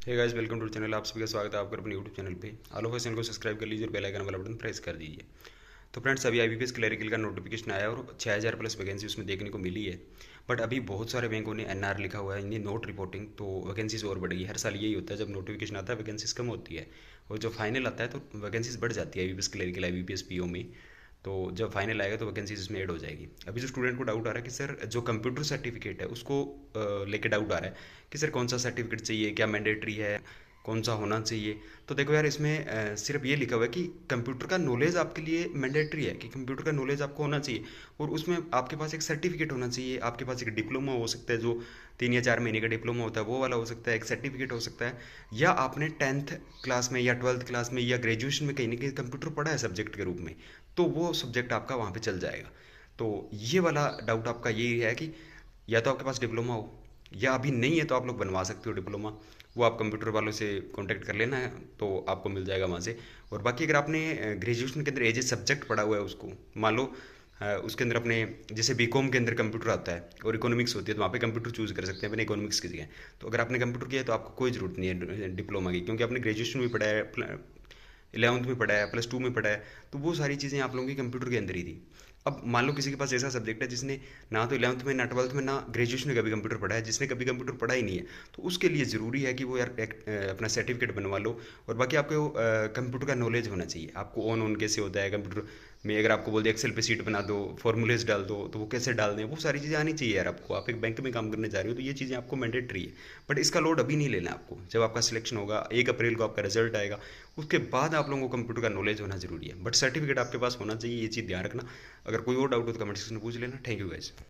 Hey guys, welcome to channel. आप सभी का स्वागत है आपका अपने यूट्यूब चैनल पे। ऑल ऑफ चैनल को सब्सक्राइब कर लीजिए और बेल आइकन वाला बटन प्रेस कर दीजिए। तो फ्रेंड्स, अभी आईबीपीएस क्लरिकल का नोटिफिकेशन आया और 6000 प्लस वैकेंसी उसमें देखने को मिली है। बट अभी बहुत सारे बैंकों ने एनआर लिखा हुआ है, इन्हें नोट रिपोर्टिंग, तो वैकेंसीज और बढ़ेगी। हर साल यही होता है, जब नोटिफिकेशन आता है वैकेंसीज कम होती है और जब फाइनल आता है तो वैकेंसीज बढ़ जाती है आईबीपीएस क्लरिकल आईबीपीएस पीओ में। तो जब फाइनल आएगा तो वैकेंसीज इसमें ऐड हो जाएगी। अभी जो स्टूडेंट को डाउट आ रहा है कि सर जो कंप्यूटर सर्टिफिकेट है उसको लेके डाउट आ रहा है कि सर कौन सा सर्टिफिकेट चाहिए, क्या मैंडेटरी है, कौन सा होना चाहिए। तो देखो यार, इसमें सिर्फ ये लिखा हुआ है कि कंप्यूटर का नॉलेज आपके लिए मैंडेटरी है, कि कंप्यूटर का नॉलेज आपको होना चाहिए और उसमें आपके पास एक सर्टिफिकेट होना चाहिए। आपके पास एक डिप्लोमा हो सकता है, जो 3 या 4 महीने का डिप्लोमा होता है वो वाला हो सकता है, एक सर्टिफिकेट हो सकता है, या आपने 10th क्लास में या 12th क्लास में या ग्रेजुएशन में कहीं ना कहीं कंप्यूटर पढ़ा है सब्जेक्ट के रूप में, तो वो सब्जेक्ट आपका वहाँ पे चल जाएगा। तो ये वाला डाउट आपका यही है कि या तो आपके पास डिप्लोमा हो, या अभी नहीं है तो आप लोग बनवा सकते हो डिप्लोमा। वो आप कंप्यूटर वालों से कांटेक्ट कर लेना है तो आपको मिल जाएगा वहाँ से। और बाकी अगर आपने ग्रेजुएशन के अंदर एज ए सब्जेक्ट पढ़ा हुआ है उसको, मान लो उसके अंदर अपने जैसे बीकॉम के अंदर कंप्यूटर आता है और इकोनॉमिक्स होती है, तो वहाँ पे कंप्यूटर चूज़ कर सकते हैं अपने इकोनॉमिक्स की जगह। तो अगर आपने कंप्यूटर किया है तो आपको कोई ज़रूरत नहीं है डिप्लोमा की, क्योंकि आपने ग्रेजुएशन भी पढ़ा है, 11th में पढ़ा है, +2 में पढ़ा है, तो वो सारी चीज़ें आप लोगों की कंप्यूटर के अंदर ही थी। अब मान लो किसी के पास ऐसा सब्जेक्ट है जिसने ना तो 11th में, ना 12th में, ना ग्रेजुएशन में कभी कंप्यूटर पढ़ा है, जिसने कभी कंप्यूटर पढ़ा ही नहीं है, तो उसके लिए ज़रूरी है कि वो यार अपना सर्टिफिकेट बनवा लो। और बाकी आपको कंप्यूटर का नॉलेज होना चाहिए, आपको ऑन ऑन कैसे होता है कंप्यूटर में। अगर आपको बोल दिया एक्सेल पे सीट बना दो, फॉर्मूलेज डाल दो, तो वो कैसे डाल दें, वो सारी चीज़ें आनी चाहिए यार आपको। आप एक बैंक में काम करने जा रहे हो तो ये चीज़ें आपको मैंडेटरी है। बट इसका लोड अभी नहीं लेना आपको, जब आपका सिलेक्शन होगा 1 अप्रैल को आपका रिजल्ट आएगा, उसके बाद आप लोगों को कंप्यूटर का नॉलेज होना जरूरी है। बट सर्टिफिकेट आपके पास होना चाहिए, ये चीज़ ध्यान रखना। अगर कोई और डाउट हो तो कमेंट सेक्शन में पूछ लेना। Thank you guys.